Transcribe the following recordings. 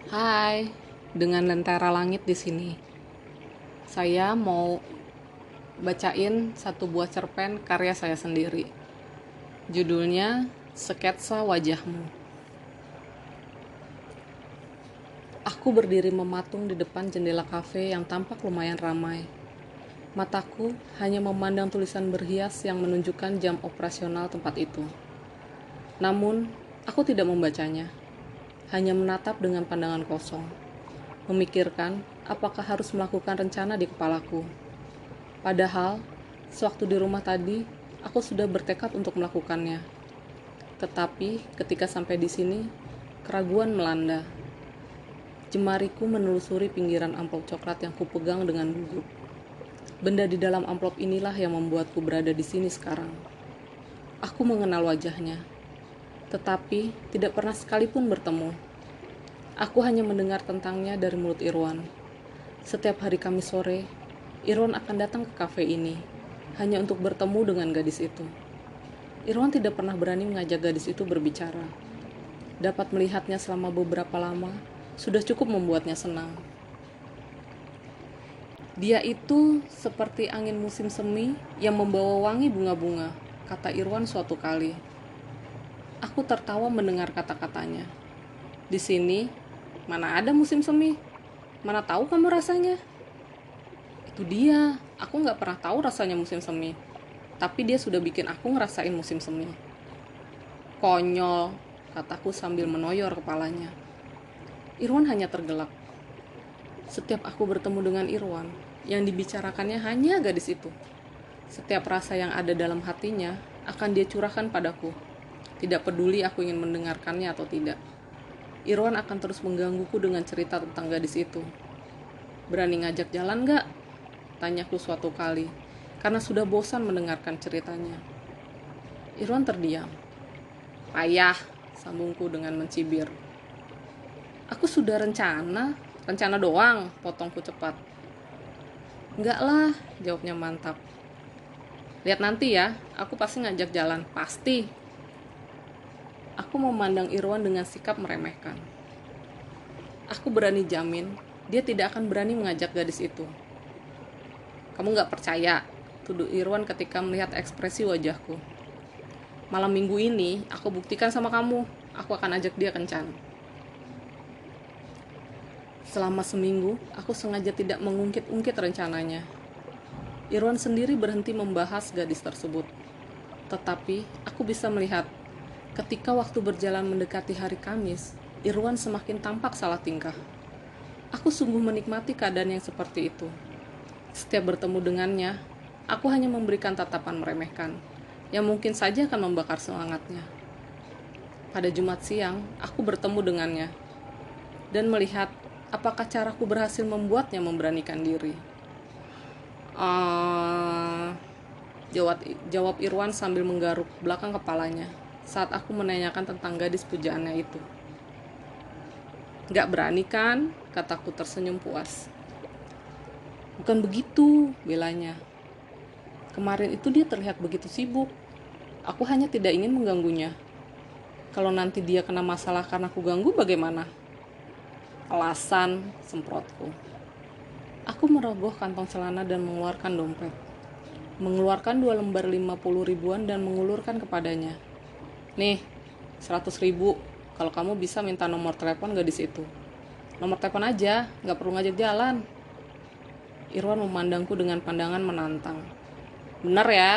Hai, dengan lentera langit di sini. Saya mau bacain satu buah cerpen karya saya sendiri. Judulnya Sketsa Wajahmu. Aku berdiri mematung di depan jendela kafe yang tampak lumayan ramai. Mataku hanya memandang tulisan berhias yang menunjukkan jam operasional tempat itu. Namun, aku tidak membacanya. Hanya menatap dengan pandangan kosong. Memikirkan apakah harus melakukan rencana di kepalaku. Padahal, sewaktu di rumah tadi, aku sudah bertekad untuk melakukannya. Tetapi, ketika sampai di sini, keraguan melanda. Jemariku menelusuri pinggiran amplop coklat yang kupegang dengan gugup. Benda di dalam amplop inilah yang membuatku berada di sini sekarang. Aku mengenal wajahnya, tetapi tidak pernah sekalipun bertemu. Aku hanya mendengar tentangnya dari mulut Irwan. Setiap hari Kamis sore, Irwan akan datang ke kafe ini, hanya untuk bertemu dengan gadis itu. Irwan tidak pernah berani mengajak gadis itu berbicara. Dapat melihatnya selama beberapa lama, sudah cukup membuatnya senang. Dia itu seperti angin musim semi yang membawa wangi bunga-bunga, kata Irwan suatu kali. Aku tertawa mendengar kata-katanya. Di sini, mana ada musim semi? Mana tahu kamu rasanya? Itu dia, aku nggak pernah tahu rasanya musim semi. Tapi dia sudah bikin aku ngerasain musim semi. Konyol, kataku sambil menoyor kepalanya. Irwan hanya tergelak. Setiap aku bertemu dengan Irwan, yang dibicarakannya hanya gadis itu. Setiap rasa yang ada dalam hatinya akan dia curahkan padaku. Tidak peduli aku ingin mendengarkannya atau tidak. Irwan akan terus menggangguku dengan cerita tentang gadis itu. Berani ngajak jalan gak? Tanyaku suatu kali, karena sudah bosan mendengarkan ceritanya. Irwan terdiam. Payah, sambungku dengan mencibir. Aku sudah rencana doang, potongku cepat. Enggak lah, jawabnya mantap. Lihat nanti ya, aku pasti ngajak jalan, pasti. Aku memandang Irwan dengan sikap meremehkan. Aku berani jamin, dia tidak akan berani mengajak gadis itu. Kamu gak percaya, tuduh Irwan ketika melihat ekspresi wajahku. Malam minggu ini, aku buktikan sama kamu, aku akan ajak dia kencan. Selama seminggu, aku sengaja tidak mengungkit-ungkit rencananya. Irwan sendiri berhenti membahas gadis tersebut. Tetapi, aku bisa melihat, ketika waktu berjalan mendekati hari Kamis, Irwan semakin tampak salah tingkah. Aku sungguh menikmati keadaan yang seperti itu. Setiap bertemu dengannya, aku hanya memberikan tatapan meremehkan, yang mungkin saja akan membakar semangatnya. Pada Jumat siang, aku bertemu dengannya, dan melihat apakah caraku berhasil membuatnya memberanikan diri. Jawab Irwan sambil menggaruk belakang kepalanya saat aku menanyakan tentang gadis pujaannya itu. Gak berani kan? Kataku tersenyum puas. Bukan begitu, belanya. Kemarin itu dia terlihat begitu sibuk. Aku hanya tidak ingin mengganggunya. Kalau nanti dia kena masalah karena aku ganggu bagaimana? Alasan, semprotku. Aku merogoh kantong celana dan mengeluarkan dompet. Mengeluarkan 2 lembar 50 ribuan dan mengulurkan kepadanya. Nih, 100 ribu. Kalau kamu bisa minta nomor telepon gadis itu. Nomor telepon aja, gak perlu ngajak jalan. Irwan memandangku dengan pandangan menantang. Bener ya?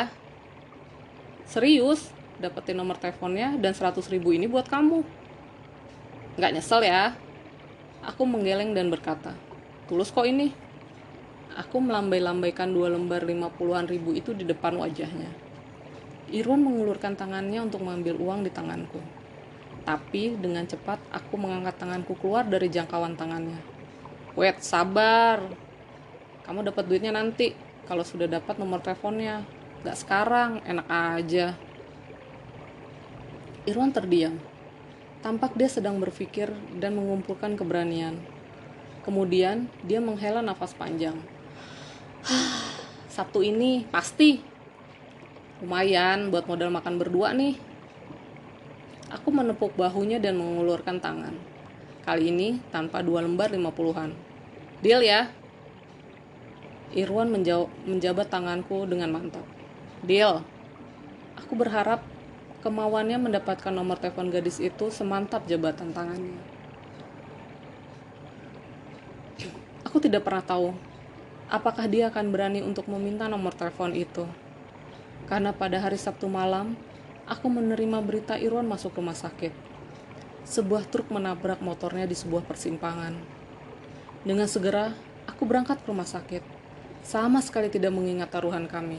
Serius, dapetin nomor teleponnya dan 100 ribu ini buat kamu. Gak nyesel ya? Aku menggeleng dan berkata, tulus kok ini. Aku melambai-lambaikan 2 lembar 50-an ribu itu di depan wajahnya. Irwan mengulurkan tangannya untuk mengambil uang di tanganku. Tapi dengan cepat aku mengangkat tanganku keluar dari jangkauan tangannya. Wait, sabar. Kamu dapat duitnya nanti, kalau sudah dapat nomor teleponnya. Gak sekarang, enak aja. Irwan terdiam. Tampak dia sedang berpikir dan mengumpulkan keberanian. Kemudian dia menghela nafas panjang. Sabtu ini pasti. Lumayan buat modal makan berdua nih. Aku menepuk bahunya dan mengulurkan tangan. Kali ini tanpa 2 lembar 50-an. Deal ya? Irwan menjabat tanganku dengan mantap. Deal. Aku berharap kemauannya mendapatkan nomor telepon gadis itu semantap jabatan tangannya. Aku tidak pernah tahu apakah dia akan berani untuk meminta nomor telepon itu. Karena pada hari Sabtu malam, aku menerima berita Irwan masuk rumah sakit. Sebuah truk menabrak motornya di sebuah persimpangan. Dengan segera, aku berangkat ke rumah sakit. Sama sekali tidak mengingat taruhan kami.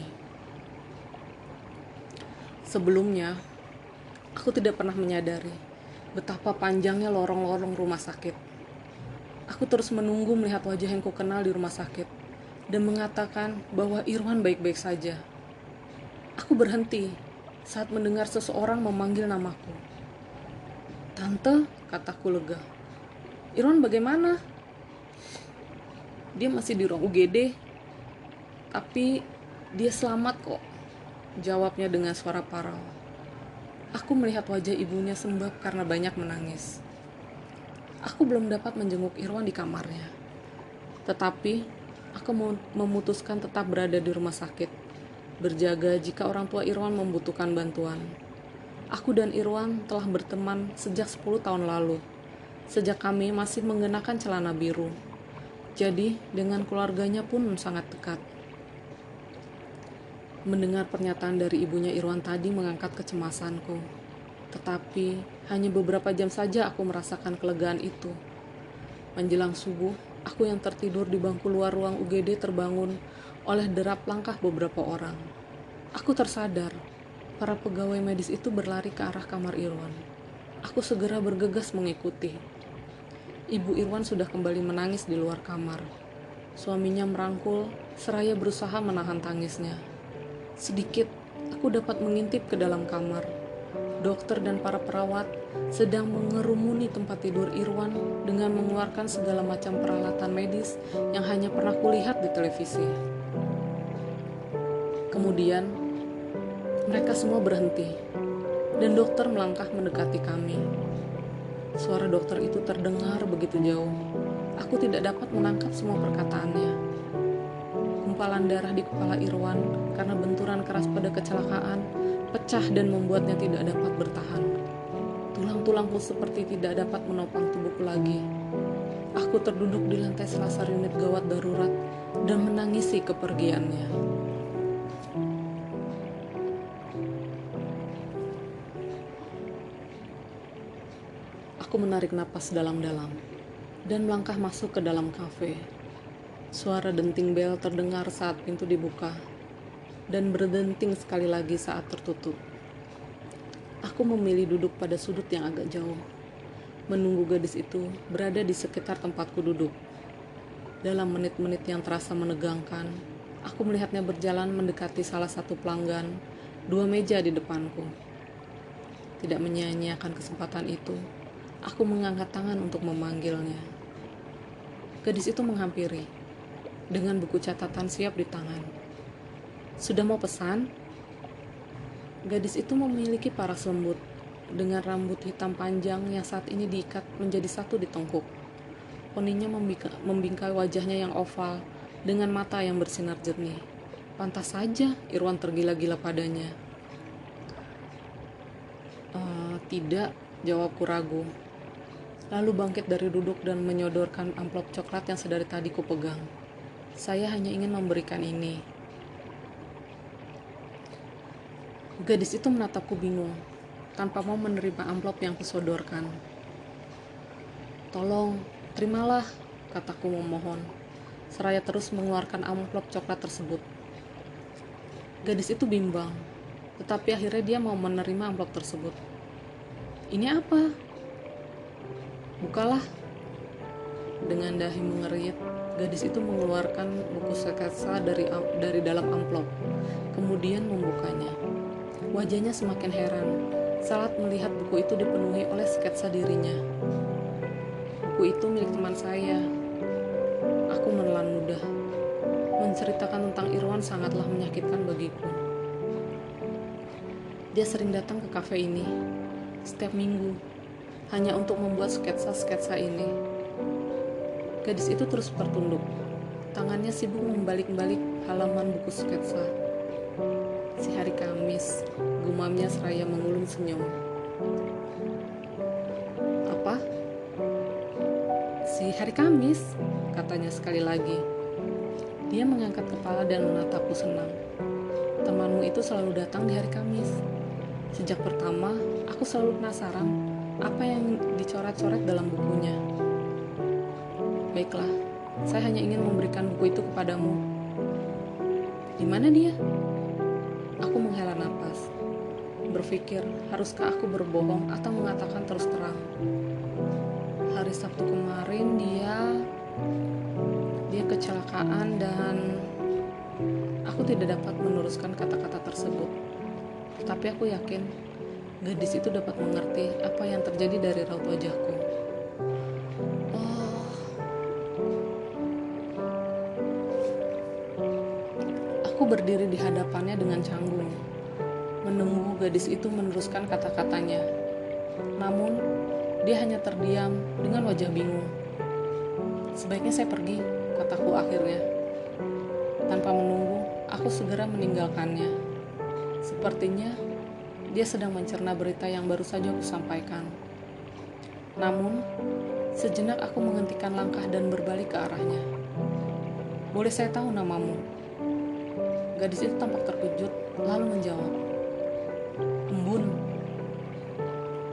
Sebelumnya, aku tidak pernah menyadari betapa panjangnya lorong-lorong rumah sakit. Aku terus menunggu melihat wajah yang kukenal di rumah sakit dan mengatakan bahwa Irwan baik-baik saja. Aku berhenti saat mendengar seseorang memanggil namaku. Tante, kataku lega. Irwan bagaimana? Dia masih di ruang UGD, tapi dia selamat kok, jawabnya dengan suara parau. Aku melihat wajah ibunya sembab karena banyak menangis. Aku belum dapat menjenguk Irwan di kamarnya, tetapi aku memutuskan tetap berada di rumah sakit, berjaga jika orang tua Irwan membutuhkan bantuan. Aku dan Irwan telah berteman sejak 10 tahun lalu, sejak kami masih mengenakan celana biru. Jadi, dengan keluarganya pun sangat dekat. Mendengar pernyataan dari ibunya Irwan tadi mengangkat kecemasanku. Tetapi, hanya beberapa jam saja aku merasakan kelegaan itu. Menjelang subuh, aku yang tertidur di bangku luar ruang UGD terbangun oleh derap langkah beberapa orang. Aku tersadar. Para pegawai medis itu berlari ke arah kamar Irwan. Aku segera bergegas mengikuti. Ibu Irwan sudah kembali menangis di luar kamar. Suaminya merangkul, seraya berusaha menahan tangisnya. Sedikit, aku dapat mengintip ke dalam kamar. Dokter dan para perawat sedang mengerumuni tempat tidur Irwan dengan mengeluarkan segala macam peralatan medis yang hanya pernah kulihat di televisi. Kemudian, mereka semua berhenti, dan dokter melangkah mendekati kami. Suara dokter itu terdengar begitu jauh. Aku tidak dapat menangkap semua perkataannya. Gumpalan darah di kepala Irwan karena benturan keras pada kecelakaan pecah dan membuatnya tidak dapat bertahan. Tulang-tulangku seperti tidak dapat menopang tubuhku lagi. Aku terduduk di lantai selasar unit gawat darurat dan menangisi kepergiannya. Aku menarik napas dalam-dalam dan melangkah masuk ke dalam kafe. Suara denting bel terdengar saat pintu dibuka dan berdenting sekali lagi saat tertutup. Aku memilih duduk pada sudut yang agak jauh, menunggu gadis itu berada di sekitar tempatku duduk. Dalam menit-menit yang terasa menegangkan, aku melihatnya berjalan mendekati salah satu pelanggan, 2 meja di depanku. Tidak menyia-nyiakan kesempatan itu, aku mengangkat tangan untuk memanggilnya. Gadis itu menghampiri, dengan buku catatan siap di tangan. Sudah mau pesan? Gadis itu memiliki paras lembut, dengan rambut hitam panjang yang saat ini diikat menjadi satu di tengkuk. Poninya membingkai wajahnya yang oval, dengan mata yang bersinar jernih. Pantas saja Irwan tergila-gila padanya. Tidak, jawabku ragu. Lalu bangkit dari duduk dan menyodorkan amplop coklat yang sedari tadi kupegang. Saya hanya ingin memberikan ini. Gadis itu menatapku bingung, tanpa mau menerima amplop yang kusodorkan. Tolong, terimalah, kataku memohon, seraya terus mengeluarkan amplop coklat tersebut. Gadis itu bimbang, tetapi akhirnya dia mau menerima amplop tersebut. Ini apa? Bukalah. Dengan dahi mengerit, gadis itu mengeluarkan buku sketsa dari dalam amplop, kemudian membukanya. Wajahnya semakin heran saat melihat buku itu dipenuhi oleh sketsa dirinya. Buku itu milik teman saya. Aku menelan ludah. Menceritakan tentang Irwan sangatlah menyakitkan bagiku. Dia sering datang ke kafe ini setiap minggu. hanya untuk membuat sketsa-sketsa ini. Gadis itu terus tertunduk. Tangannya sibuk membalik-balik halaman buku sketsa. Si hari Kamis, gumamnya seraya mengulum senyum. Apa? Si hari Kamis, katanya sekali lagi. Dia mengangkat kepala dan menatapku senang. Temanmu itu selalu datang di hari Kamis. Sejak pertama, aku selalu penasaran apa yang dicoret-coret dalam bukunya. Baiklah, saya hanya ingin memberikan buku itu kepadamu. Di mana dia? Aku menghela napas. Berpikir, haruskah aku berbohong atau mengatakan terus terang? Hari Sabtu kemarin dia kecelakaan dan aku tidak dapat meneruskan kata-kata tersebut. Tapi aku yakin gadis itu dapat mengerti apa yang terjadi dari raut wajahku. Oh, aku berdiri di hadapannya dengan canggung, menunggu gadis itu meneruskan kata-katanya. Namun, dia hanya terdiam dengan wajah bingung. Sebaiknya saya pergi, kataku akhirnya. Tanpa menunggu, aku segera meninggalkannya. Sepertinya dia sedang mencerna berita yang baru saja aku sampaikan. Namun, sejenak aku menghentikan langkah dan berbalik ke arahnya. Boleh saya tahu namamu? Gadis itu tampak terkejut, lalu menjawab. Embun.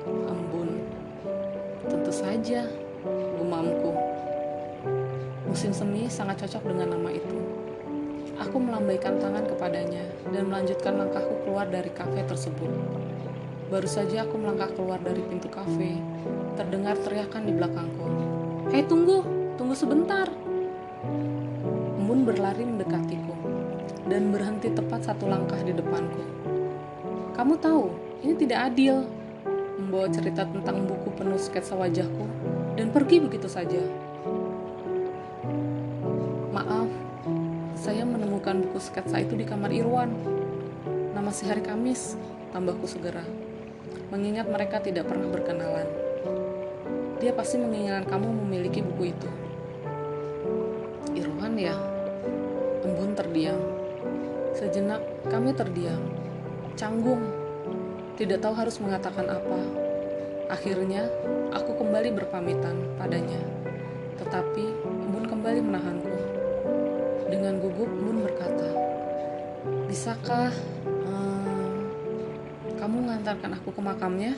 Embun. Tentu saja, gumamku. Musim semi sangat cocok dengan nama itu. Aku melambaikan tangan kepadanya dan melanjutkan langkahku keluar dari kafe tersebut. Baru saja aku melangkah keluar dari pintu kafe, terdengar teriakan di belakangku. Hei, tunggu sebentar. Embun berlari mendekatiku dan berhenti tepat satu langkah di depanku. Kamu tahu, ini tidak adil. Membawa cerita tentang buku penuh sketsa wajahku dan pergi begitu saja. Maaf, saya menemukan buku sketsa itu di kamar Irwan. Nama si hari Kamis, tambahku segera. Mengingat mereka tidak pernah berkenalan. Dia pasti menginginkan kamu memiliki buku itu. Irwan ya? Embun terdiam. Sejenak kami terdiam. Canggung. Tidak tahu harus mengatakan apa. Akhirnya, aku kembali berpamitan padanya. Tetapi, Embun kembali menahanku. Dengan gugup, Embun berkata, bisakah kamu mengantarkan aku ke makamnya?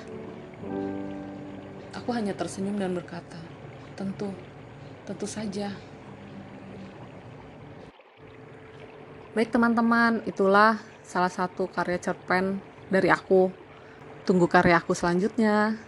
Aku hanya tersenyum dan berkata, tentu saja. Baik teman-teman, itulah salah satu karya cerpen dari aku. Tunggu karya aku selanjutnya.